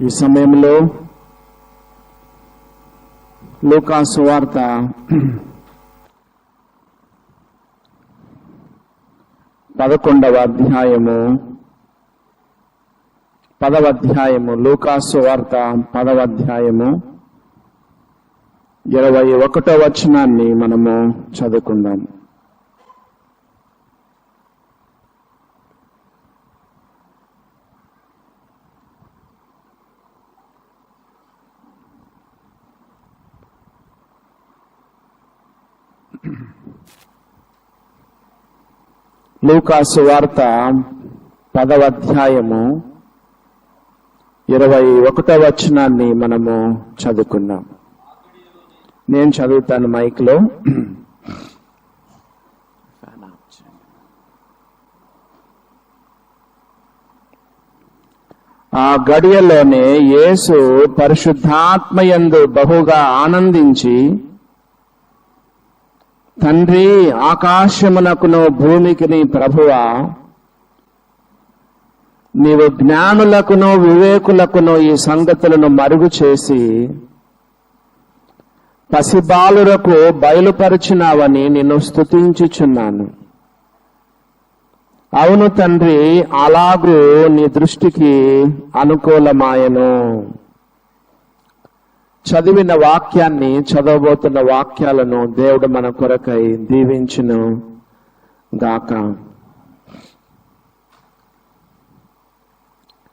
ఈ సమయంలో లూకా సువార్త 11వ అధ్యాయము 10వ అధ్యాయము లూకా సువార్త 10వ అధ్యాయము 21వ వచనాన్ని మనము చదువుకుందాం. లూకా సువార్త 10వ అధ్యాయము 21వ వచనాన్ని మనము చదువుకుందాం. నేను చదువుతాను మైక్లో. ఆ గడియలోనే యేసు పరిశుద్ధాత్మయందు బహుగా ఆనందించి, తండ్రి, ఆకాశమునకును భూమికిని ప్రభువా, నీవు జ్ఞానులకును వివేకులకును ఈ సంగతులను మరుగు చేసి పసిబాలురకు బయలుపరిచినావని నిన్ను స్తుతించుచున్నాను. అవును తండ్రి, అలాగూ నీ దృష్టికి అనుకూలమాయను. చదివిన వాక్యాన్ని, చదవబోతున్న వాక్యాలను దేవుడు మన కొరకై దీవించును గాక.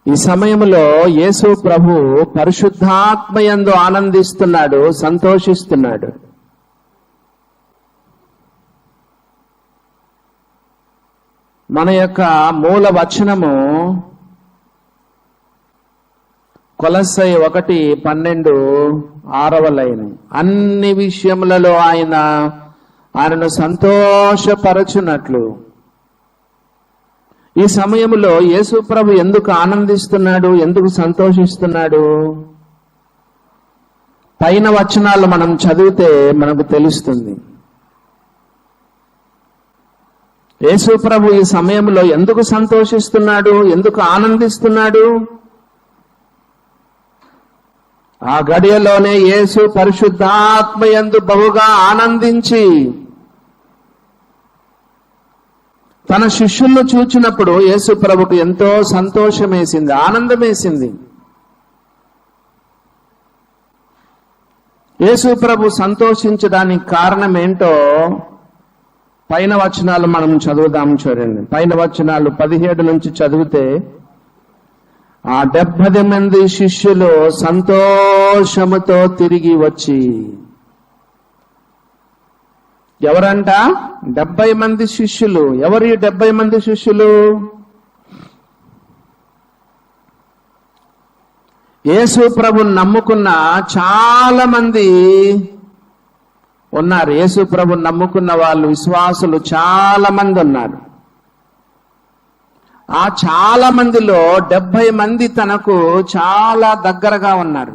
ఈ సమయంలో యేసు ప్రభు పరిశుద్ధాత్మయందు ఆనందిస్తున్నాడు, సంతోషిస్తున్నాడు. మన యొక్క మూల వచనము కొలస్సై 1:12 6వ లైన్. అన్ని విషయములలో ఆయనను సంతోషపరచునట్లు. ఈ సమయంలో యేసు ప్రభు ఎందుకు ఆనందిస్తున్నాడు, ఎందుకు సంతోషిస్తున్నాడు? పైన వచనాలు మనం చదివితే మనకు తెలుస్తుంది. యేసు ప్రభు ఈ సమయంలో ఎందుకు సంతోషిస్తున్నాడు, ఎందుకు ఆనందిస్తున్నాడు? ఆ గడియలోనే యేసు పరిశుద్ధాత్మయందు బహుగా ఆనందించి, తన శిష్యులను చూచినప్పుడు యేసు ప్రభుకు ఎంతో సంతోషం వేసింది, ఆనందం వేసింది. యేసు ప్రభు సంతోషించడానికి కారణం ఏంటో పైన వచనాలు మనం చదువుదాం. చూడండి, పైన వచనాలు 17 నుంచి చదివితే, ఆ 70 మంది శిష్యులు సంతోషముతో తిరిగి వచ్చి. ఎవరంట? 70 మంది శిష్యులు. ఎవరు 70 మంది శిష్యులు? యేసు ప్రభుని నమ్ముకున్న చాలా మంది ఉన్నారు. యేసు ప్రభుని నమ్ముకున్న వాళ్ళు, విశ్వాసులు చాలా మంది ఉన్నారు. ఆ చాలా మందిలో 70 మంది తనకు చాలా దగ్గరగా ఉన్నారు.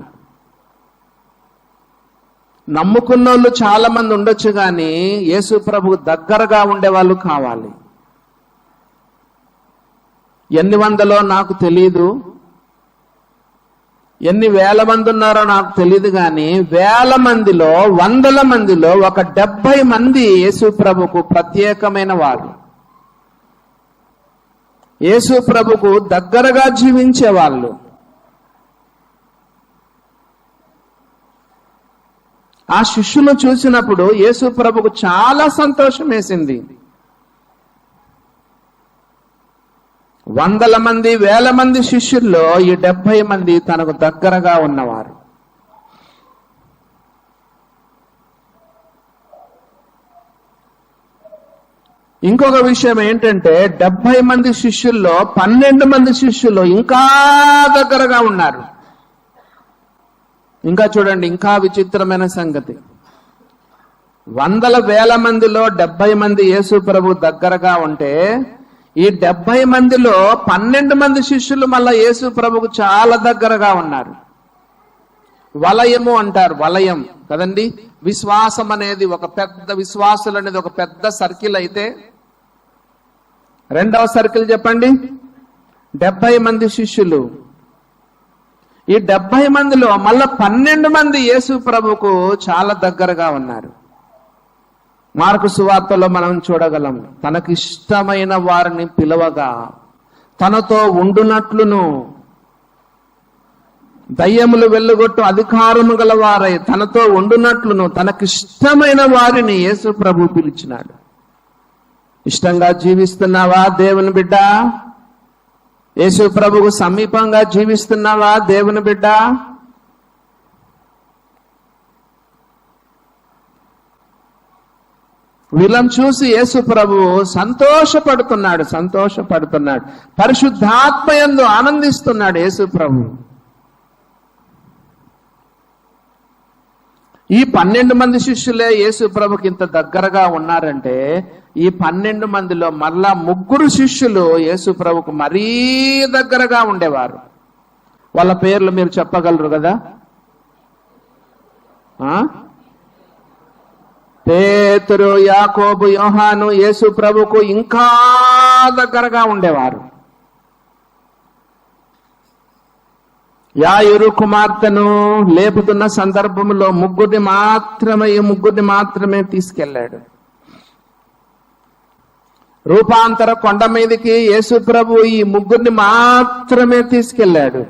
నమ్ముకున్నోళ్ళు చాలా మంది ఉండొచ్చు, కానీ యేసు ప్రభుకు దగ్గరగా ఉండేవాళ్ళు కావాలి. ఎన్ని వందలో నాకు తెలియదు, ఎన్ని వేల మంది ఉన్నారో నాకు తెలియదు, కానీ వేల మందిలో, వందల మందిలో ఒక 70 మంది యేసు ప్రభుకు ప్రత్యేకమైన వారు, యేసు ప్రభుకు దగ్గరగా జీవించే వాళ్ళు. ఆ శిష్యులు చూసినప్పుడు యేసు ప్రభుకు చాలా సంతోషం వేసింది. వందల మంది, వేల మంది శిష్యుల్లో ఈ 70 మంది తనకు దగ్గరగా ఉన్నవారు. ఇంకొక విషయం ఏంటంటే, 70 మంది శిష్యుల్లో 12 మంది శిష్యులు ఇంకా దగ్గరగా ఉన్నారు. ఇంకా చూడండి, ఇంకా విచిత్రమైన సంగతి. వందల వేల మందిలో 70 మంది యేసు ప్రభు దగ్గరగా ఉంటే, ఈ 70 మందిలో 12 మంది శిష్యులు మళ్ళా యేసు ప్రభుకు చాలా దగ్గరగా ఉన్నారు. వలయము అంటారు, వలయం కదండి. విశ్వాసం అనేది ఒక పెద్ద, విశ్వాసులు అనేది ఒక పెద్ద సర్కిల్ అయితే, రెండవ సర్కిల్ చెప్పండి, 70 మంది శిష్యులు. ఈ 70 మందిలో మళ్ళా 12 మంది యేసు ప్రభుకు చాలా దగ్గరగా ఉన్నారు. మార్కు సువార్తలో మనం చూడగలం, తనకిష్టమైన వారిని పిలవగా తనతో ఉండునట్లును దయ్యములు వెళ్ళగొట్టు అధికారము గల వారై తనతో ఉండునట్లును తనకిష్టమైన వారిని యేసు ప్రభు పిలిచినాడు. ఇష్టంగా జీవిస్తున్నావా దేవుని బిడ్డ? యేసు ప్రభుకు సమీపంగా జీవిస్తున్నావా దేవుని బిడ్డ? వీళ్ళని చూసి యేసు ప్రభు సంతోషపడుతున్నాడు. పరిశుద్ధాత్మయందు ఆనందిస్తున్నాడు యేసు ప్రభు. ఈ 12 మంది శిష్యులే యేసు ప్రభుకి ఇంత దగ్గరగా ఉన్నారంటే, ఈ 12 మందిలో మళ్ళా 3 శిష్యులు యేసు ప్రభుకు మరీ దగ్గరగా ఉండేవారు. వాళ్ళ పేర్లు మీరు చెప్పగలరు కదా? పేతురు, యాకోబు, యోహాను యేసు ప్రభుకు ఇంకా దగ్గరగా ఉండేవారు. యాయిరు కుమార్తెను లేపుతున్న సందర్భంలో ముగ్గురిని మాత్రమే తీసుకెళ్లాడు. రూపాంతర కొండ మీదకి యేసు ప్రభు ఈ 3 మాత్రమే తీసుకెళ్లాడు.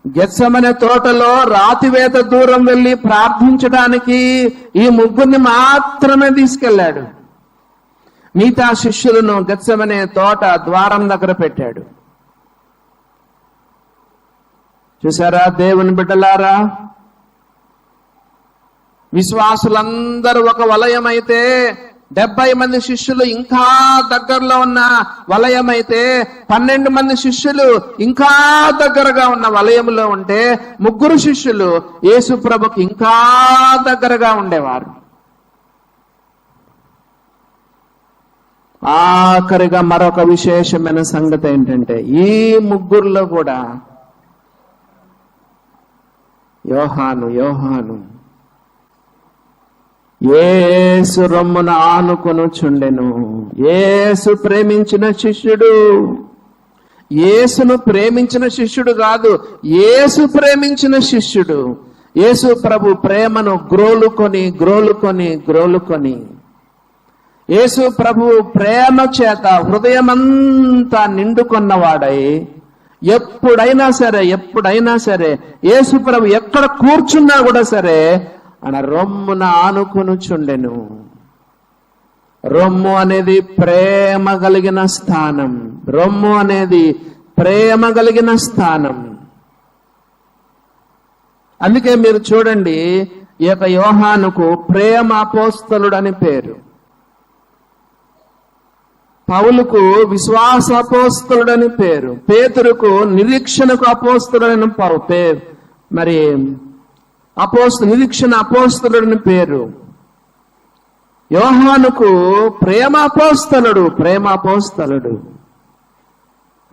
గెత్సెమనే తోటలో రాతివేత దూరం వెళ్లి ప్రార్థించడానికి ఈ 3 మాత్రమే తీసుకెళ్లాడు. మిగతా శిష్యులను గెత్సెమనే తోట ద్వారం దగ్గర పెట్టాడు. చూసారా దేవుని బిడ్డలారా, విశ్వాసులందరూ ఒక వలయం అయితే, 70 మంది శిష్యులు ఇంకా దగ్గరలో ఉన్న వలయం అయితే, 12 మంది శిష్యులు ఇంకా దగ్గరగా ఉన్న వలయంలో ఉంటే, 3 శిష్యులు యేసు ప్రభుకి ఇంకా దగ్గరగా ఉండేవారు. ఆఖరిగా మరొక విశేషమైన సంగతి ఏంటంటే, ఈ 3లో కూడా యోహాను యేసు రొమ్మున ఆనుకొనుచుండెను. యేసు ప్రేమించిన శిష్యుడు. యేసును ప్రేమించిన శిష్యుడు కాదు, యేసు ప్రేమించిన శిష్యుడు. యేసు ప్రభు ప్రేమను గ్రోలుకొని యేసు ప్రభు ప్రేమ చేత హృదయమంతా నిండుకొన్నవాడై ఎప్పుడైనా సరే యేసు ప్రభు ఎక్కడ కూర్చున్నా కూడా సరే ఆయన రొమ్మున ఆనుకొనుచుండెను. రొమ్ము అనేది ప్రేమ కలిగిన స్థానం. అందుకే మీరు చూడండి, ఈ యొక్క యోహానుకు ప్రేమ అపోస్తలుడు అని పేరు. పౌలుకు విశ్వాస అపోస్తలుడని పేరు. పేతురుకు నిరీక్షణకు అపోస్తలుడని పేరు. మరి నిరీక్షణ అపోస్తలుడని పేరు. యోహానుకు ప్రేమ అపోస్తలుడు.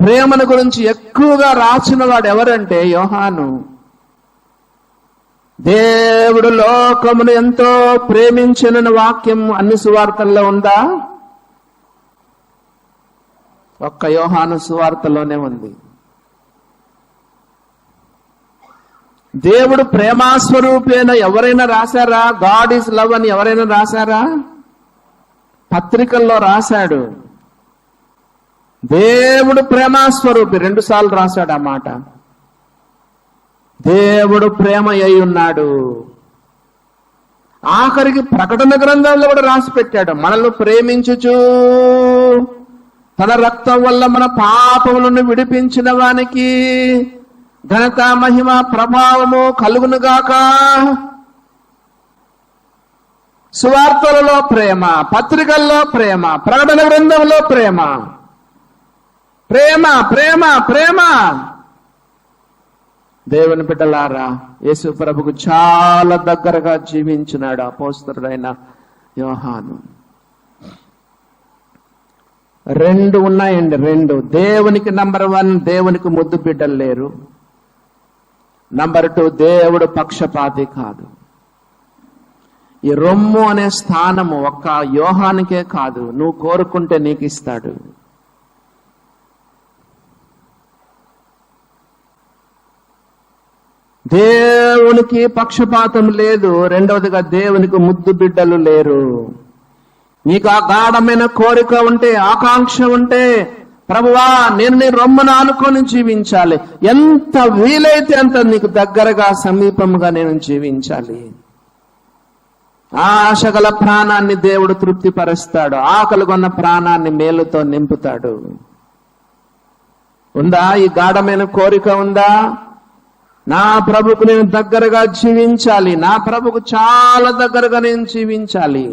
ప్రేమను గురించి ఎక్కువగా రాసిన వాడు ఎవరంటే యోహాను. దేవుడు లోకమును ఎంతో ప్రేమించిన వాక్యం అన్ని సువార్తల్లో ఉందా? ఒక్క యోహాను సువార్తలోనే ఉంది. దేవుడు ప్రేమాస్వరూపేణ ఎవరైనా రాశారా? గాడ్ ఈజ్ లవ్ అని ఎవరైనా రాశారా? పత్రికల్లో రాశాడు. దేవుడు ప్రేమాస్వరూపి 2 సార్లు రాశాడు ఆ మాట. దేవుడు ప్రేమ అయి ఉన్నాడు. ఆఖరికి ప్రకటన గ్రంథంలో కూడా రాసి పెట్టాడు, మనల్ని ప్రేమించుచు తన రక్తం వల్ల మన పాపములను విడిపించిన వానికి ఘనత, మహిమ, ప్రభావము కలుగునుగాక. సువార్తలలో ప్రేమ, పత్రికల్లో ప్రేమ, ప్రకటన గ్రంథంలో ప్రేమ. దేవుని బిడ్డలారా, యేసు ప్రభుకు చాలా దగ్గరగా జీవించినాడు అపోస్తలుడైన యోహాను. 2 ఉన్నాయండి. 2 దేవునికి నంబర్ 1, దేవునికి ముద్దు బిడ్డలు లేరు. నంబర్ 2, దేవుడు పక్షపాతి కాదు. ఈ రొమ్ము అనే స్థానము ఒక్క యోహానికే కాదు, నువ్వు కోరుకుంటే నీకు ఇస్తాడు. దేవునికి పక్షపాతం లేదు. రెండవదిగా దేవునికి ముద్దు బిడ్డలు లేరు. నీకు ఆ గాఢమైన కోరిక ఉంటే, ఆకాంక్ష ఉంటే, ప్రభువా నేను నీ రొమ్మను ఆనుకొని జీవించాలి, ఎంత వీలైతే అంత నీకు దగ్గరగా సమీపంగా నేను జీవించాలి. ఆ ఆశ గల ప్రాణాన్ని దేవుడు తృప్తిపరుస్తాడు. ఆకలి కొన్న ప్రాణాన్ని మేలుతో నింపుతాడు. ఉందా ఈ గాఢమైన కోరిక? ఉందా? నా ప్రభుకు నేను దగ్గరగా జీవించాలి, నా ప్రభుకు చాలా దగ్గరగా నేను జీవించాలి.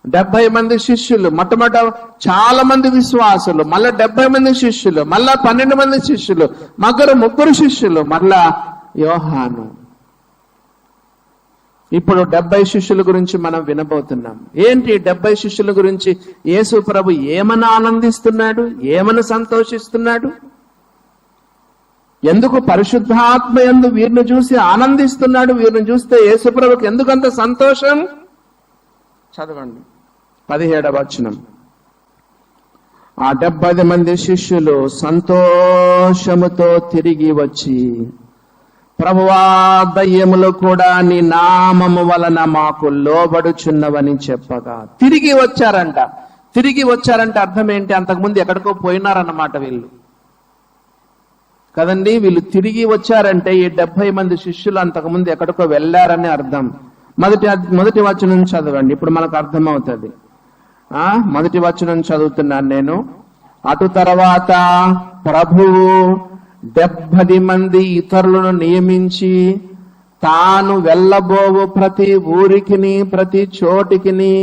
70 మంది శిష్యులు, మొట్టమొదట చాలా మంది విశ్వాసులు, మళ్ళా 70 మంది శిష్యులు, మళ్ళా 12 మంది శిష్యులు, ముగ్గురు శిష్యులు, మళ్ళా యోహాను. ఇప్పుడు 70 శిష్యుల గురించి మనం వినబోతున్నాం. ఏంటి 70 శిష్యుల గురించి? యేసు ప్రభు ఏమని ఆనందిస్తున్నాడు, ఏమని సంతోషిస్తున్నాడు? ఎందుకు పరిశుద్ధాత్మ యందు వీరిని చూసి ఆనందిస్తున్నాడు? వీరిని చూస్తే యేసు ప్రభుకి ఎందుకంత సంతోషం? చదవండి 17వ వచనం. ఆ 70 మంది శిష్యులు సంతోషముతో తిరిగి వచ్చి, ప్రభువా దయ్యములు కూడా నీ నామము వలన మాకు లోబడుచున్నవని చెప్పగా తిరిగి వచ్చారంట. తిరిగి వచ్చారంటే అర్థం ఏంటి? అంతకుముందు ఎక్కడికో పోయినారన్నమాట వీళ్ళు కదండి. వీళ్ళు తిరిగి వచ్చారంటే ఈ 70 మంది శిష్యులు అంతకుముందు ఎక్కడికో వెళ్ళారని అర్థం. మొదటి వచనం చదవండి, ఇప్పుడు మనకు అర్థమవుతుంది. మొదటి వచనం చదువుతున్నాను నేను. అటు తర్వాత ప్రభువు 70 మంది ఇతరులను నియమించి తాను వెళ్ళబోవు ప్రతి ఊరికిని ప్రతి చోటికిని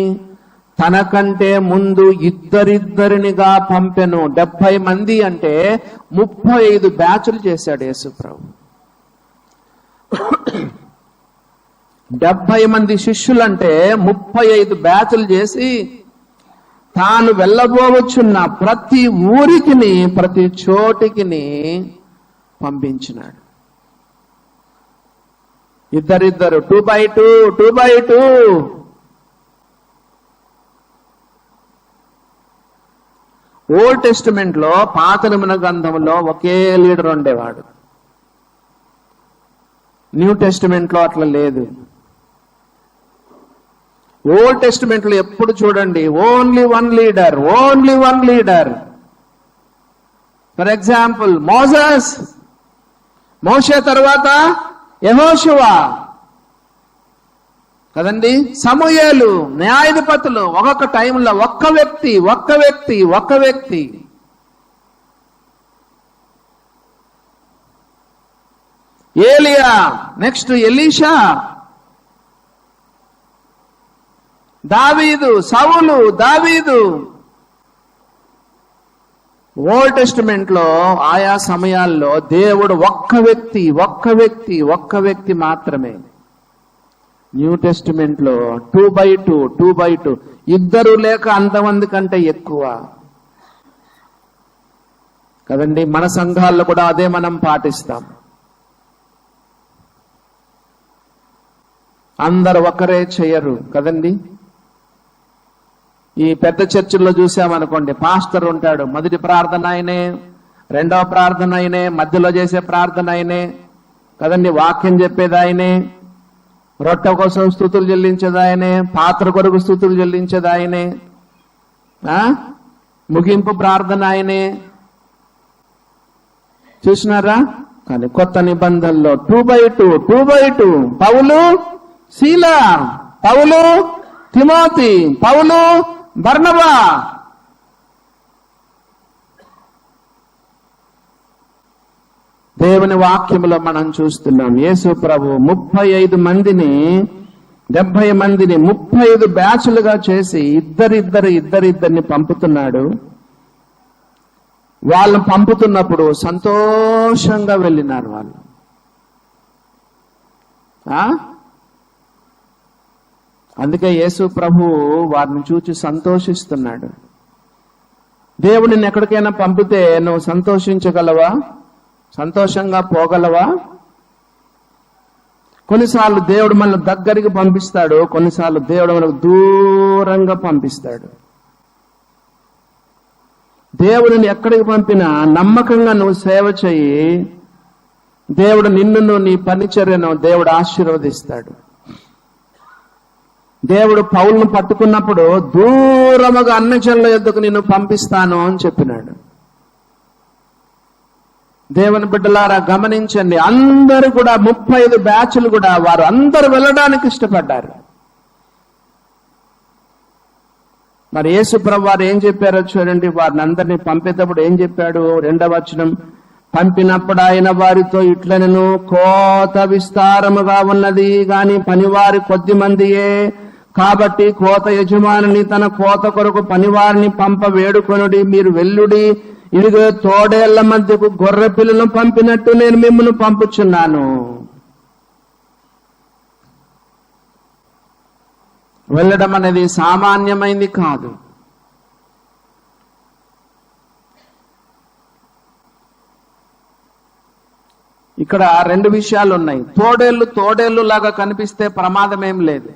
తనకంటే ముందు ఇద్దరిద్దరినిగా పంపెను. 70 మంది అంటే 35 బ్యాచులు చేశాడు యేసు ప్రభు. 70 మంది శిష్యులంటే 35 బ్యాచులు చేసి తాను వెళ్ళబోవచ్చున్న ప్రతి ఊరికిని ప్రతి చోటికిని పంపించినాడు. ఇద్దరిద్దరు, 2 by 2, 2 by 2. ఓల్డ్ టెస్టిమెంట్ లో, పాత నిబంధన గ్రంథంలో ఒకే లీడర్ ఉండేవాడు. న్యూ టెస్టిమెంట్ లో అట్లా లేదు. ఓల్డ్ టెస్టిమెంట్ లో ఎప్పుడు చూడండి only one leader, only one leader. For example మోషే తర్వాత యెహోషువ కదండి, సమూయేలు, న్యాయాధిపతులు. ఒక్కొక్క టైంలో ఒక్క వ్యక్తి. ఏలియా, నెక్స్ట్ ఎలీషా, దావీదు, సౌలు, దావీదు. ఓల్డ్ టెస్టిమెంట్ లో ఆయా సమయాల్లో దేవుడు ఒక్క వ్యక్తి మాత్రమే. న్యూ టెస్టిమెంట్ లో 2 by 2, ఇద్దరు లేక అంతమంది కంటే ఎక్కువ కదండి. మన సంఘాల్లో కూడా అదే మనం పాటిస్తాం. అందరు ఒకరే చేయరు కదండి. ఈ పెద్ద చర్చిల్లో చూసామనుకోండి, పాస్టర్ ఉంటాడు, మొదటి ప్రార్థన ఆయనే, రెండవ ప్రార్థన ఆయనే, మధ్యలో చేసే ప్రార్థన ఆయనే కదండి, వాక్యం చెప్పేది ఆయనే, రొట్టె కోసం స్తుతులు చెల్లించేది ఆయనే, పాత్ర కొరకు స్తుతులు చెల్లించేది ఆయనే, ముగింపు ప్రార్థన ఆయనే. చూసినారా? కానీ కొత్త నిబంధనలో 2 by 2, పౌలు శీలా, పౌలు తిమోతి, పౌలు బర్నబా. దేవుని వాక్యములో మనం చూస్తున్నాం యేసు ప్రభు 35 మందిని 70 మందిని 35 బ్యాచులుగా చేసి ఇద్దరిద్దరిని పంపుతున్నాడు. వాళ్ళని పంపుతున్నప్పుడు సంతోషంగా వెళ్ళినారు వాళ్ళు. అందుకే యేసు ప్రభు వారిని చూచి సంతోషిస్తున్నాడు. దేవుడిని ఎక్కడికైనా పంపితే నువ్వు సంతోషించగలవా? సంతోషంగా పోగలవా? కొన్నిసార్లు దేవుడు మనల్ని దగ్గరికి పంపిస్తాడు, కొన్నిసార్లు దేవుడు మనకు దూరంగా పంపిస్తాడు. దేవుడిని ఎక్కడికి పంపినా నమ్మకంగా నువ్వు సేవ చెయ్యి, దేవుడు నిన్నును నీ పరిచర్యను దేవుడు ఆశీర్వదిస్తాడు. దేవుడు పౌలును పట్టుకున్నప్పుడు దూరముగా అన్యజనుల యొద్దకు నిన్ను పంపిస్తాను అని చెప్పినాడు. దేవుని బిడ్డలారా గమనించండి, అందరూ కూడా 35 బ్యాచ్లు కూడా వారు అందరూ వెళ్ళడానికి ఇష్టపడ్డారు. మరి యేసు ప్రభువు వారు ఏం చెప్పారో చూడండి. వారిని అందరినీ పంపేటప్పుడు ఏం చెప్పాడు? 2వ వచనం, పంపినప్పుడు ఆయన వారితో ఇట్లనెను, కోత విస్తారముగా ఉన్నది గాని పనివారి కొద్ది మందియే, కాబట్టి కోత యజమానిని తన కోత కొరకు పనివారిని పంప వేడుకొనుడి. మీరు వెల్లుడి, ఇదిగో తోడేళ్ల మధ్యకు గొర్రె పిల్లను పంపినట్టు నేను మిమ్మల్ని పంపుచున్నాను. వెళ్ళడం అనేది సామాన్యమైంది కాదు. ఇక్కడ 2 విషయాలు ఉన్నాయి. తోడేళ్లు లాగా కనిపిస్తే ప్రమాదం ఏం లేదు.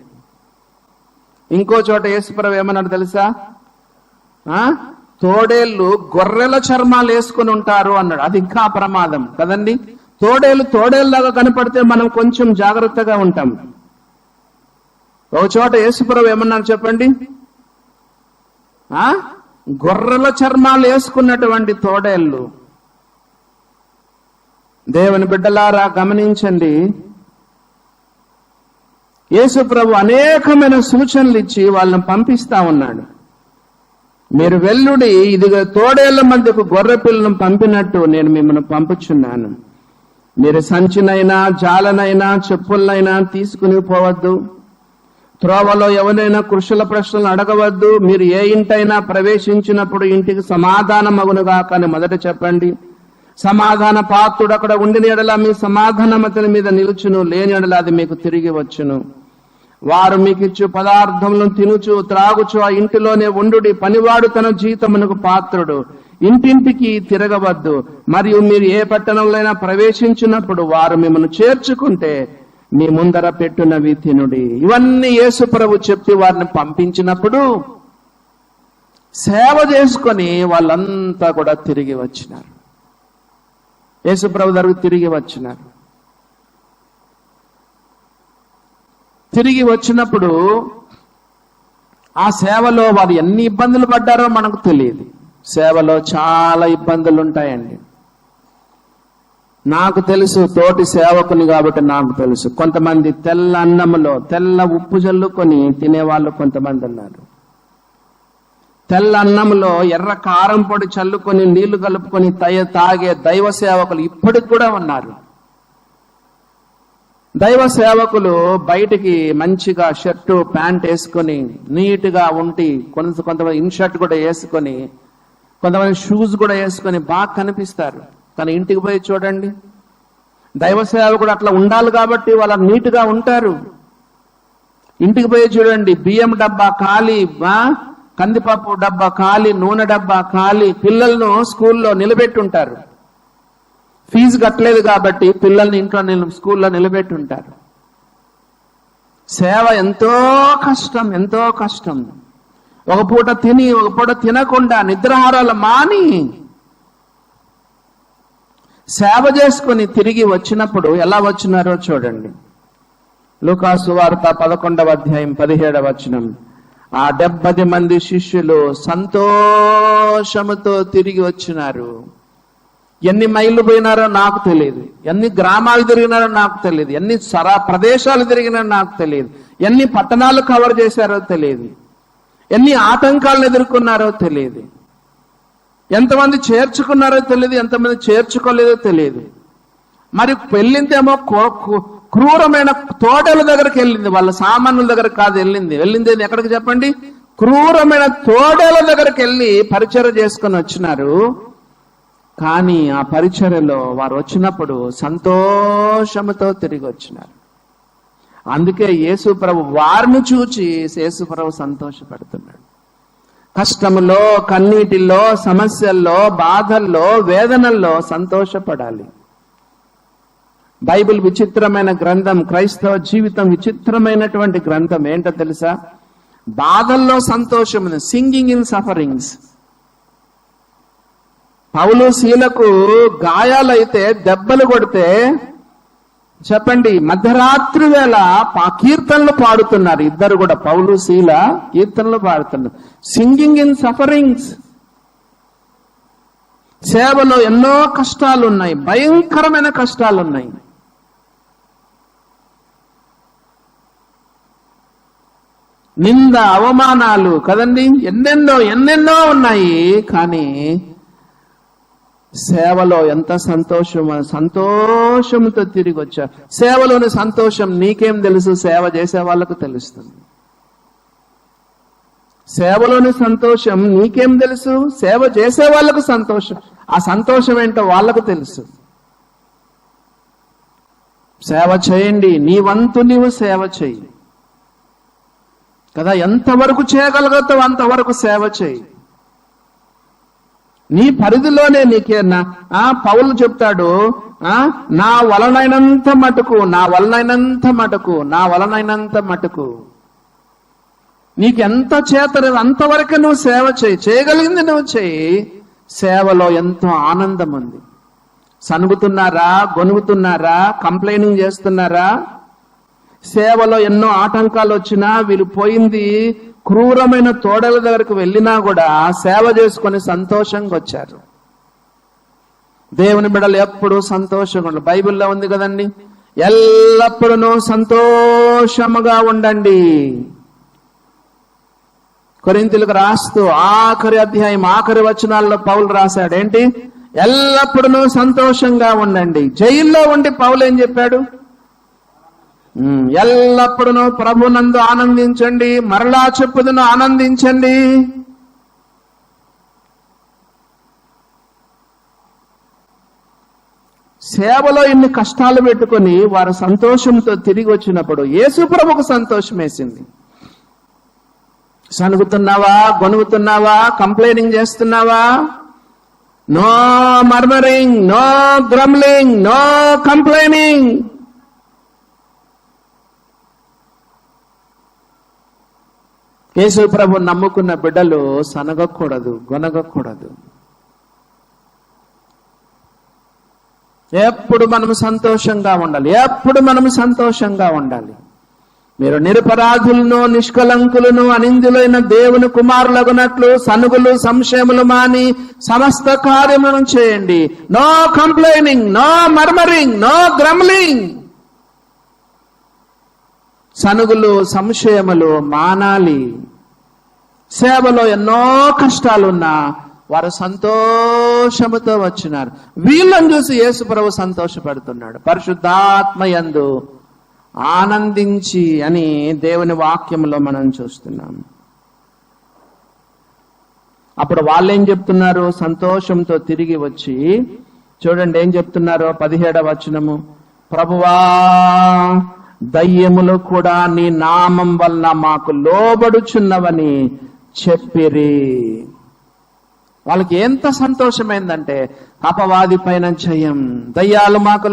ఇంకో చోట యేసుప్రభు ఏమన్నాడు తెలుసా? తోడేళ్లు గొర్రెల చర్మాలు వేసుకుని ఉంటారు అన్నాడు. అది ఇంకా ప్రమాదం కదండి. తోడేళ్లాగా కనపడితే మనం కొంచెం జాగ్రత్తగా ఉంటాం. ఒక చోట యేసుప్రభు ఏమన్నారు చెప్పండి? గొర్రెల చర్మాలు వేసుకున్నటువంటి తోడేళ్లు. దేవుని బిడ్డలారా గమనించండి, యేసు ప్రభు అనేకమైన సూచనలు ఇచ్చి వాళ్ళని పంపిస్తా ఉన్నాడు. మీరు వెల్లుడి, ఇదిగో తోడేళ్ల మధ్యకు గొర్రె పిల్లను పంపినట్టు నేను మిమ్మల్ని పంపుచున్నాను. మీరు సంచినైనా జాలనైనా చెప్పులనైనా తీసుకుని పోవద్దు. త్రోవలో ఎవరైనా కృషుల ప్రశ్నలు అడగవద్దు. మీరు ఏ ఇంటైనా ప్రవేశించినప్పుడు ఇంటికి సమాధానం అగునుగా కానీ మొదట చెప్పండి. సమాధాన పాత్రుడు అక్కడ ఉండిన ఎడల మీ సమాధానం అతని మీద నిలుచును, లేని ఎడల అది మీకు తిరిగి వచ్చును. వారు మీకు ఇచ్చు పదార్థములను తినుచు త్రాగుచు ఆ ఇంటిలోనే ఉండుడి. పనివాడు తన జీతమునకు పాత్రుడు. ఇంటింటికి తిరగవద్దు. మరియు మీరు ఏ పట్టణంలో ప్రవేశించినప్పుడు వారు మిమ్మల్ని చేర్చుకుంటే మీ ముందర పెట్టునవి తినుడి. ఇవన్నీ యేసు ప్రభు చెప్పి వారిని పంపించినప్పుడు సేవ చేసుకొని వాళ్ళంతా కూడా తిరిగి వచ్చినారు. యేసు ప్రభు దగ్గరకు తిరిగి వచ్చినారు. తిరిగి వచ్చినప్పుడు ఆ సేవలో వారు ఎన్ని ఇబ్బందులు పడ్డారో మనకు తెలియదు. సేవలో చాలా ఇబ్బందులు ఉంటాయండి. నాకు తెలుసు, తోటి సేవకుని కాబట్టి నాకు తెలుసు. కొంతమంది తెల్ల అన్నములో తెల్ల ఉప్పు జల్లుకొని తినేవాళ్ళు కొంతమంది ఉన్నారు. తెల్ల అన్నంలో ఎర్ర కారం పొడి చల్లుకొని నీళ్లు కలుపుకొని తాగే దైవ సేవకులు ఇప్పటికి కూడా ఉన్నారు. దైవ సేవకులు బయటికి మంచిగా షర్టు ప్యాంట్ వేసుకొని నీట్గా ఉండి, కొంతమంది ఇన్షర్ట్ కూడా వేసుకొని, కొంతమంది షూస్ కూడా వేసుకొని బాగా కనిపిస్తారు. కానీ ఇంటికి పోయి చూడండి, దైవ సేవకుడు అట్లా ఉండాలి కాబట్టి వాళ్ళు నీట్గా ఉంటారు. ఇంటికి పోయి చూడండి, బియ్యం డబ్బా ఖాళీ, కందిపప్పు డబ్బా ఖాళీ, నూనె డబ్బా ఖాళీ. పిల్లలను స్కూల్లో నిలబెట్టుంటారు. ఫీజు కట్టలేదు కాబట్టి పిల్లల్ని ఇంట్లో స్కూల్లో నిలబెట్టుంటారు. సేవ ఎంతో కష్టం, ఎంతో కష్టం. ఒక పూట తిని ఒక పూట తినకుండా నిద్రాహారాలు మాని సేవ చేసుకుని తిరిగి వచ్చినప్పుడు ఎలా వచ్చినారో చూడండి. లూకాసు వార్త 11వ అధ్యాయం 17వ వచనం. ఆ 70 మంది శిష్యులు సంతోషముతో తిరిగి వచ్చినారు. ఎన్ని మైళ్ళు పోయినారో నాకు తెలియదు, ఎన్ని గ్రామాలు తిరిగినారో నాకు తెలియదు, ఎన్ని ప్రదేశాలు తిరిగినారో నాకు తెలియదు, ఎన్ని పట్టణాలు కవర్ చేశారో తెలియదు, ఎన్ని ఆటంకాలను ఎదుర్కొన్నారో తెలియదు, ఎంతమంది చేర్చుకున్నారో తెలియదు, ఎంతమంది చేర్చుకోలేదో తెలియదు. మరి వెళ్ళిందేమో క్రూరమైన తోటల దగ్గరికి వెళ్ళింది, వాళ్ళ సామాన్యుల దగ్గర కాదు వెళ్ళింది ఎక్కడికి చెప్పండి? క్రూరమైన తోటల దగ్గరికి వెళ్ళి పరిచర్య చేసుకుని వచ్చినారు. కానీ ఆ పరిచర్యలో వారు వచ్చినప్పుడు సంతోషముతో తిరిగి వచ్చినారు. అందుకే యేసు ప్రభు వారిని చూచి యేసు ప్రభు సంతోషపడుతున్నాడు. కష్టములో, కన్నీటిలో, సమస్యల్లో, బాధల్లో, వేదనల్లో సంతోషపడాలి. బైబిల్ విచిత్రమైన గ్రంథం. క్రైస్తవ జీవితం విచిత్రమైనటువంటి గ్రంథం. ఏంటో తెలుసా? బాధల్లో సంతోషం ఉంది. Singing in sufferings. పౌలు శీలకు గాయాలైతే, దెబ్బలు కొడితే చెప్పండి, మధ్యరాత్రి వేళ కీర్తనలు పాడుతున్నారు. ఇద్దరు కూడా, పౌలు శీల కీర్తనలు పాడుతున్నారు. Singing in sufferings. సేవలో ఎన్నో కష్టాలు ఉన్నాయి, భయంకరమైన కష్టాలు ఉన్నాయి. నింద, అవమానాలు కదండి, ఎన్నెన్నో ఉన్నాయి. కానీ సేవలో ఎంత సంతోషంతో తిరిగి వచ్చారు. సేవలోని సంతోషం నీకేం తెలుసు? సేవ చేసే వాళ్ళకు తెలుస్తుంది. సేవలోని సంతోషం నీకేం తెలుసు? సేవ చేసే వాళ్ళకు సంతోషం. ఆ సంతోషం ఏంటో వాళ్ళకు తెలుసు. సేవ చేయండి, నీ వంతు నీవు సేవ చేయి కదా. ఎంతవరకు చేయగలుగుతావు అంతవరకు సేవ చేయి. నీ పరిధిలోనే నీకేనా. పౌలు చెప్తాడు, నా వలనైనంత మటుకు నీకెంత చేతరు అంతవరకు నువ్వు సేవ చేయి. చేయగలిగింది నువ్వు చేయి. సేవలో ఎంతో ఆనందం ఉంది. సనుగుతున్నారా, గొనుగుతున్నారా, కంప్లైనింగ్ చేస్తున్నారా? సేవలో ఎన్నో ఆటంకాలు వచ్చినా, వీళ్ళు పోయింది క్రూరమైన తోడల దగ్గరకు వెళ్ళినా కూడా సేవ చేసుకొని సంతోషంగా వచ్చారు. దేవుని బిడ్డలు ఎప్పుడు సంతోషంగా ఉండాలి. బైబిల్లో ఉంది కదండి, ఎల్లప్పుడూ సంతోషముగా ఉండండి. కొరింథీయులకు రాస్తూ ఆఖరి అధ్యాయం ఆఖరి వచనాల్లో పౌలు రాశాడు ఏంటి? ఎల్లప్పుడూ సంతోషంగా ఉండండి. జైల్లో ఉండి పౌలు ఏం చెప్పాడు? ఎల్లప్పుడూ ప్రభునందు ఆనందించండి, మరలా చెప్పుదును ఆనందించండి. సేవలో ఇన్ని కష్టాలు పెట్టుకొని వారు సంతోషంతో తిరిగి వచ్చినప్పుడు యేసు ప్రభుకు సంతోషం వేసింది. సనుగుతున్నావా, గొనుగుతున్నావా, కంప్లైనింగ్ చేస్తున్నావా? No murmuring, no grumbling, no complaining. యేసు ప్రభు నమ్ముకున్న బిడ్డలు సనగకూడదు, గొనగకూడదు. ఎప్పుడు మనము సంతోషంగా ఉండాలి. మీరు నిరపరాధులను, నిష్కలంకులను, అనిందులైన దేవుని కుమారులగునట్లు సనుగులు, సంశయములు మాని సమస్త కార్యములను చేయండి. No complaining, no murmuring, no grumbling. సనుగులు, సంశయములు మానాలి. సేవలో ఎన్నో కష్టాలున్నా వారు సంతోషముతో వచ్చినారు. వీళ్ళని చూసి యేసు ప్రభు సంతోషపడుతున్నాడు. పరిశుద్ధాత్మయందు ఆనందించి అని దేవుని వాక్యంలో మనం చూస్తున్నాం. అప్పుడు వాళ్ళేం చెప్తున్నారు? సంతోషంతో తిరిగి వచ్చి చూడండి ఏం చెప్తున్నారో. 17వ వచనము, ప్రభువా దయ్యములు కూడా నీ నామం వలన మాకు లోబడుచున్నవని చెప్పిరి. వాళ్ళకి ఎంత సంతోషమైందంటే, అపవాది పైన జయం. దయ్యాలు మాకు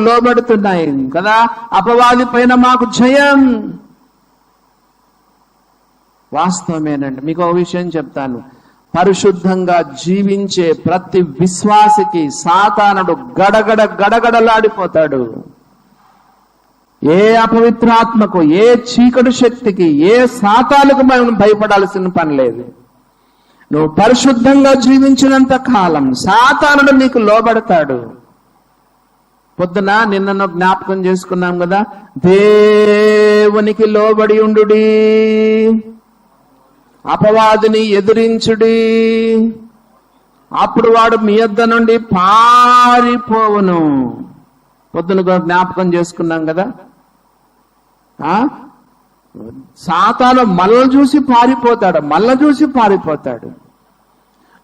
లోబడుతున్నాయి కదా, అపవాది పైన మాకు జయం. వాస్తవమేనండి. మీకు ఒక విషయం చెప్తాను. పరిశుద్ధంగా జీవించే ప్రతి విశ్వాసికి సాతానుడు గడగడలాడిపోతాడు. ఏ అపవిత్రాత్మకు, ఏ చీకటి శక్తికి, ఏ సాతానుకు మనం భయపడాల్సిన పని లేదు. నువ్వు పరిశుద్ధంగా జీవించినంత కాలం సాతానుడు నీకు లోబడతాడు. పొద్దున నిన్న జ్ఞాపకం చేసుకున్నాం కదా, దేవునికి లోబడి ఉండుడి, అపవాదిని ఎదిరించుడి, అప్పుడు వాడు మీ యొద్ద నుండి పారిపోవును. పొద్దున జ్ఞాపకం చేసుకున్నాం కదా. సాతాను మళ్ళ చూసి పారిపోతాడు.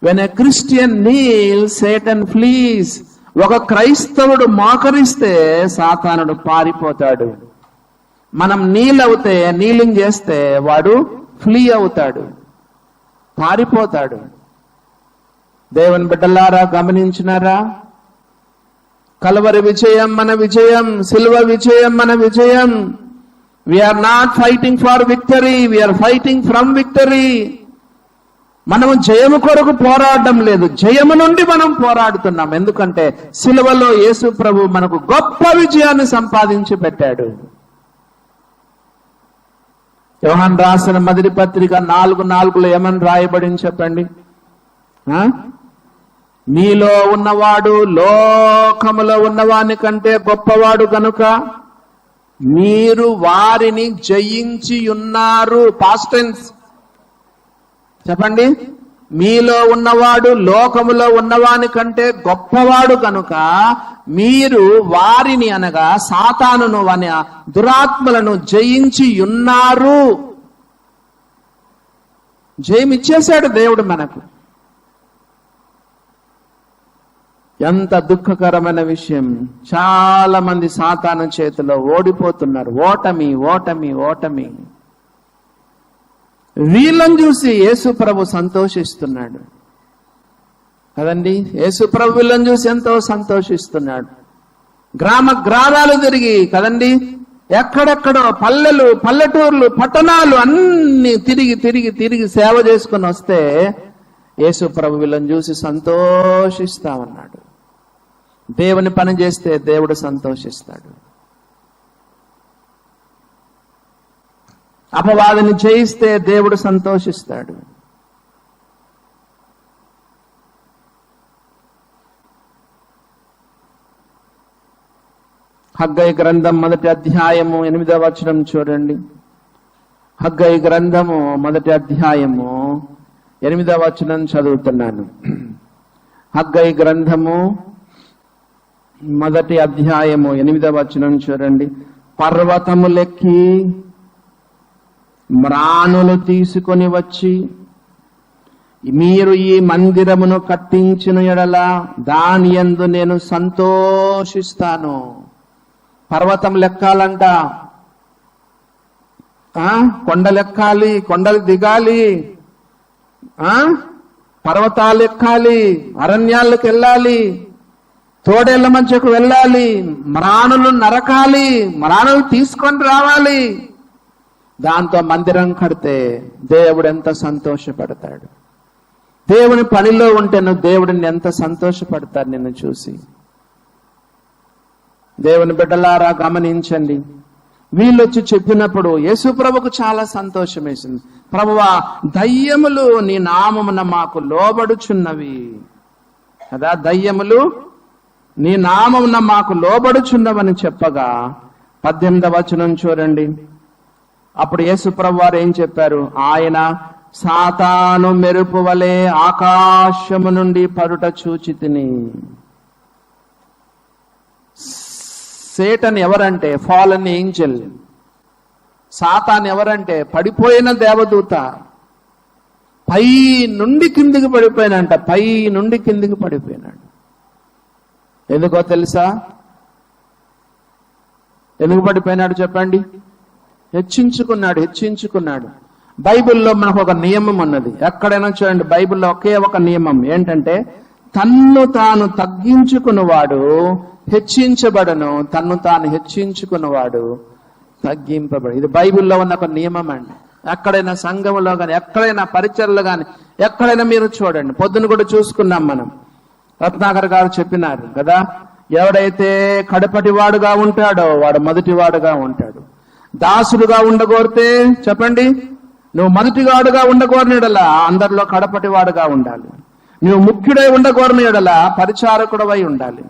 When a Christian kneels, Satan flees. ఒక క్రైస్తవుడు మోకరిస్తే సాతానుడు పారిపోతాడు. మనం నీలింగ్ చేస్తే వాడు ఫ్లీ అవుతాడు, పారిపోతాడు. దేవుని బిడ్డలారా గమనించినారా? కల్వరి విజయం మన విజయం, సిలువ విజయం మన విజయం. We are not fighting for victory, we are fighting from victory. మనము జయము కొరకు పోరాడడం లేదు, జయము నుండి మనం పోరాడుతున్నాం. ఎందుకంటే సిలువలో యేసు ప్రభు మనకు గొప్ప విజయాన్ని సంపాదించి పెట్టాడు. యోహాను రాసిన మొదటి పత్రిక 4:4 ఏమని రాయబడింది చెప్పండి? మీలో ఉన్నవాడు లోకములో ఉన్నవాని కంటే గొప్పవాడు కనుక మీరు వారిని జయించి ఉన్నారు. పాస్ట్ టెన్స్ చెప్పండి. మీలో ఉన్నవాడు లోకములో ఉన్నవాని కంటే గొప్పవాడు కనుక మీరు వారిని, అనగా సాతానును, వాని దురాత్మలను జయించి ఉన్నారు. జయమిచ్చేశాడు దేవుడు మనకు. ఎంత దుఃఖకరమైన విషయం. చాలా మంది సాతాను చేతిలో ఓడిపోతున్నారు. ఓటమి ఓటమి ఓటమి. వీళ్ళని చూసి యేసు ప్రభు సంతోషిస్తున్నాడు కదండి. యేసు ప్రభు వీళ్ళని చూసి ఎంతో సంతోషిస్తున్నాడు. గ్రామాలు తిరిగి కదండి, ఎక్కడెక్కడో పల్లెలు, పల్లెటూర్లు, పట్టణాలు అన్ని తిరిగి సేవ చేసుకుని వస్తే యేసు ప్రభు వీళ్ళని చూసి సంతోషిస్తా ఉన్నాడు. దేవుని పని చేస్తే దేవుడు సంతోషిస్తాడు. అపవాదిని జయిస్తే దేవుడు సంతోషిస్తాడు. హగ్గయి గ్రంథం 1వ అధ్యాయము 8వ వచనం చూడండి. హగ్గయి గ్రంథము 1వ అధ్యాయము 8వ వచనం చదువుతున్నాను. హగ్గయి గ్రంథము 1వ అధ్యాయము 8వ వచనం చూడండి. పర్వతములెక్కి మ్రానులు తీసుకొని వచ్చి మీరు ఈ మందిరమును కట్టించిన ఎడల దాని యందు నేను సంతోషిస్తాను. పర్వతం లెక్కాలంట, కొండలెక్కాలి, కొండలు దిగాలి, పర్వతాలు ఎక్కాలి, అరణ్యాలకు వెళ్ళాలి, తోడేళ్ల మధ్యకు వెళ్ళాలి, మ్రాణులు నరకాలి, మ్రాణులు తీసుకొని రావాలి. దాంతో మందిరం కడితే దేవుడు ఎంత సంతోషపడతాడు. దేవుని పనిలో ఉంటే నువ్వు దేవుడిని ఎంత సంతోషపడతాడు నిన్ను చూసి. దేవుని బిడ్డలారా గమనించండి. వీళ్ళొచ్చి చెప్పినప్పుడు యేసు ప్రభుకు చాలా సంతోషం వేసింది. ప్రభువా, దయ్యములు నీ నామమున మాకు లోబడుచున్నవి కదా, దయ్యములు నీ నామమున మాకు లోబడుచున్నవని చెప్పగా 18వ వచనం చూడండి. అప్పుడు యేసు ప్రభు వారు ఏం చెప్పారు? ఆయన సాతాను మెరుపు వలె ఆకాశము నుండి పడుట చూచితిని. సేటన్ ఎవరంటే ఫాలన్ ఏంజెల్. సాతాన్ ఎవరంటే పడిపోయిన దేవదూత. పై నుండి కిందికి పడిపోయినంట, పై నుండి కిందికి పడిపోయినాడు. ఎందుకో తెలుసా? ఎందుకు పడిపోయినాడు చెప్పండి? హెచ్చించుకున్నాడు. బైబిల్లో మనకు ఒక నియమం ఉన్నది. ఎక్కడైనా చూడండి, బైబిల్లో ఒకే ఒక నియమం ఏంటంటే, తన్ను తాను తగ్గించుకున్నవాడు హెచ్చించబడను, తన్ను తాను హెచ్చించుకున్నవాడు తగ్గింపబడు. ఇది బైబిల్లో ఉన్న ఒక నియమం అండి. ఎక్కడైనా సంఘంలో కానీ, ఎక్కడైనా పరిచర్లు కానీ, ఎక్కడైనా మీరు చూడండి. పొద్దున కూడా చూసుకున్నాం మనం. రత్నాకర్ గారు చెప్పినారు కదా, ఎవడైతే కడపటి వాడుగా ఉంటాడో వాడు మొదటి వాడుగా ఉంటాడు. దాసుడుగా ఉండగోరితే చెప్పండి, నువ్వు మొదటివాడుగా ఉండగోరినడలా అందరిలో కడపటి వాడుగా ఉండాలి. నువ్వు ముఖ్యుడై ఉండగోరినడలా పరిచారకుడవై ఉండాలి.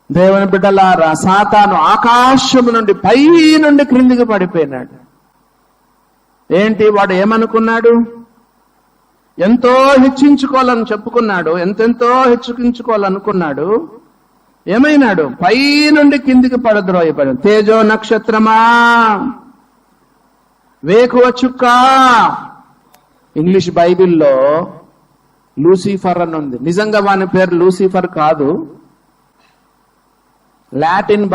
దేవుని బిడ్డలారా, సాతాను ఆకాశము నుండి పై నుండి క్రిందికి పడిపోయినాడు. ఏంటి వాడు ఏమనుకున్నాడు? ఎంతో హెచ్చించుకోవాలని చెప్పుకున్నాడు, ఎంతెంతో హెచ్చించుకోవాలనుకున్నాడు. ఏమైనాడు? పై నుండి కిందికి పడద్రోయపడు. తేజో నక్షత్రమా, వేకువ చుక్క. ఇంగ్లీష్ బైబిల్లో లూసిఫర్ అని ఉంది. నిజంగా వాని పేరు లూసిఫర్ కాదు. లాటిన్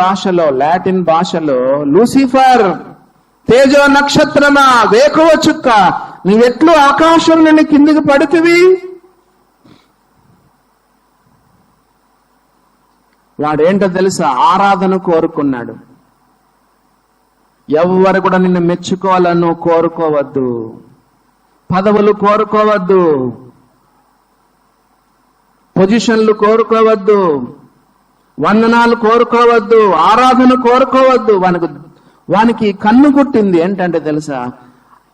భాషలో లూసిఫర్. తేజో నక్షత్రమా, వేకువ చుక్క, నువ్వెట్లు ఆకాశం నుండి కిందికి పడుతువి? వాడేంటో తెలుసా? ఆరాధన కోరుకున్నాడు. ఎవ్వరు కూడా నిన్ను మెచ్చుకోవాలను కోరుకోవద్దు, పదవులు కోరుకోవద్దు, పొజిషన్లు కోరుకోవద్దు, వందనాలు కోరుకోవద్దు, ఆరాధన కోరుకోవద్దు. వానికి కన్ను గుట్టింది ఏంటంటే తెలుసా,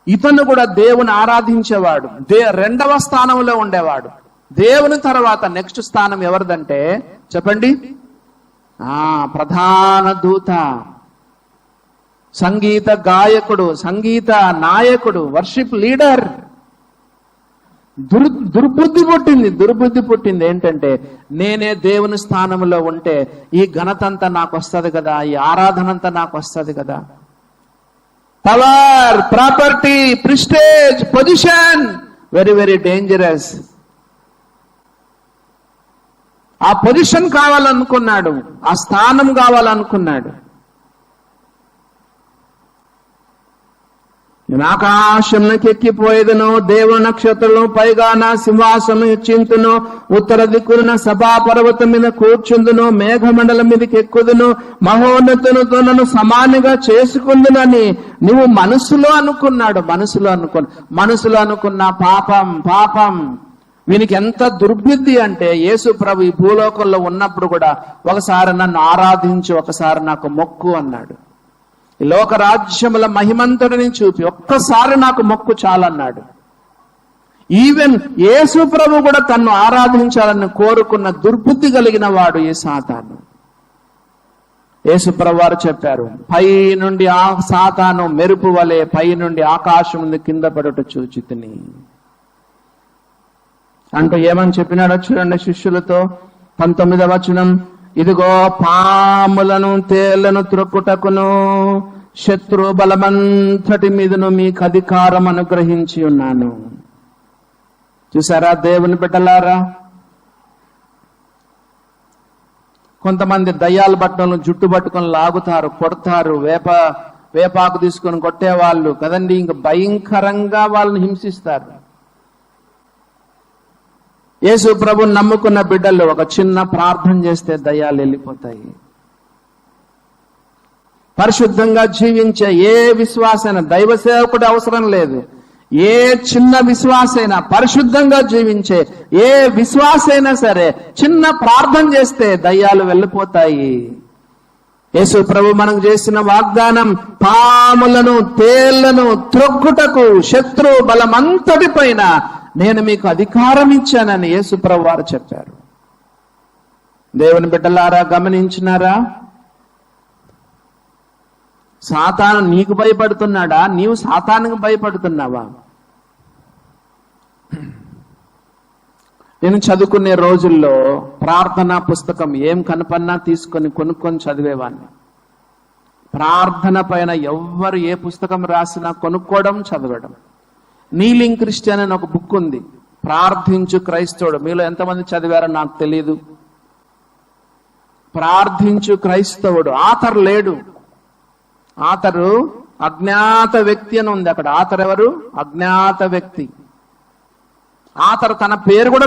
ఇతను కూడా దేవుని ఆరాధించేవాడు, రెండవ స్థానంలో ఉండేవాడు. దేవుని తర్వాత నెక్స్ట్ స్థానం ఎవరిదంటే చెప్పండి, ప్రధాన దూత, సంగీత గాయకుడు, సంగీత నాయకుడు, వర్షిప్ లీడర్. దుర్బుద్ధి పుట్టింది ఏంటంటే, నేనే దేవుని స్థానంలో ఉంటే ఈ ఘనత అంతా నాకు వస్తుంది కదా, ఈ ఆరాధన అంతా నాకు వస్తుంది కదా. Power, property, prestige, position, very very dangerous. ఆ పొజిషన్ కావాలనుకున్నాడు, ఆ స్థానం కావాలనుకున్నాడు. నేను ఆకాశంలోకి ఎక్కిపోయేదను, దేవుని నక్షత్రం పైగా నా సింహాసనం హెచ్చింతును, ఉత్తర దిక్కున సభా పర్వతం మీద కూర్చుందును, మేఘమండలం మీదకి ఎక్కుదును, మహోన్నతునితో నన్ను సమానంగా చేసుకుందునని నువ్వు మనసులో అనుకున్నాడు. మనసులో అనుకున్న పాపం. వీనికి ఎంత దుర్బుద్ధి అంటే, యేసు ప్రభు ఈ భూలోకంలో ఉన్నప్పుడు కూడా ఒకసారి నన్ను ఆరాధించి ఒకసారి నాకు మొక్కు అన్నాడు. ఈ లోక రాజ్యముల మహిమంతుడిని చూపి ఒక్కసారి నాకు మొక్కు చాలన్నాడు. ఈవెన్ యేసు ప్రభు కూడా తన్ను ఆరాధించాలని కోరుకున్న దుర్బుద్ధి కలిగిన వాడు ఈ సాతాను. యేసు ప్రభు వారు చెప్పారు, పై నుండి ఆ సాతాను మెరుపు వలె పై నుండి ఆకాశం నుండి కింద పడుట చూచితిని అంటూ ఏమని చెప్పినాడో చూడండి శిష్యులతో. 19వ వచనం, ఇదిగో పాములను తేళ్లను త్రొక్కుటకును శత్రు బలమంతటి మీదను మీకు అధికారం అనుగ్రహించి ఉన్నాను. చూసారా దేవుని బిడ్డలారా, కొంతమంది దయ్యాల బట్టలను జుట్టు పట్టుకొని లాగుతారు, కొడతారు, వేపాకు తీసుకొని కొట్టేవాళ్ళు కదండి, ఇంకా భయంకరంగా వాళ్ళని హింసిస్తారు. యేసు ప్రభుని నమ్ముకున్న బిడ్డలు ఒక చిన్న ప్రార్థన చేస్తే దయ్యాలు వెళ్ళిపోతాయి. పరిశుద్ధంగా జీవించే ఏ విశ్వాసైనా, దైవ సేవకుడు అవసరం లేదు, ఏ చిన్న విశ్వాసైనా, పరిశుద్ధంగా జీవించే ఏ విశ్వాసైనా సరే చిన్న ప్రార్థన చేస్తే దయ్యాలు వెళ్ళిపోతాయి. యేసు ప్రభు మనకు చేసిన వాగ్దానం, పాములను తేళ్లను త్రొక్కుటకు శత్రు బలమంతటి పైన నేను మీకు అధికారం ఇచ్చానని యేసు ప్రభు వారు చెప్పారు. దేవుని బిడ్డలారా గమనించినారా? సాతాను నీకు భయపడుతున్నాడా, నీవు సాతానుకు భయపడుతున్నావా? నేను చదువుకునే రోజుల్లో ప్రార్థనా పుస్తకం ఏం కనపన్నా తీసుకొని కొనుక్కొని చదివేవాడిని. ప్రార్థన పైన ఎవ్వరు ఏ పుస్తకం రాసినా కొనుక్కోవడం, చదవడం. నీలింగ్ క్రిస్టియన్ అని ఒక బుక్ ఉంది, ప్రార్థించు క్రైస్తవుడు. మీలో ఎంతమంది చదివారో నాకు తెలియదు. ప్రార్థించు క్రైస్తవుడు. ఆథర్ లేడు, ఆథరు అజ్ఞాత వ్యక్తి అని ఉంది అక్కడ. ఆథర్ ఎవరు? అజ్ఞాత వ్యక్తి. ఆథర్ తన పేరు కూడా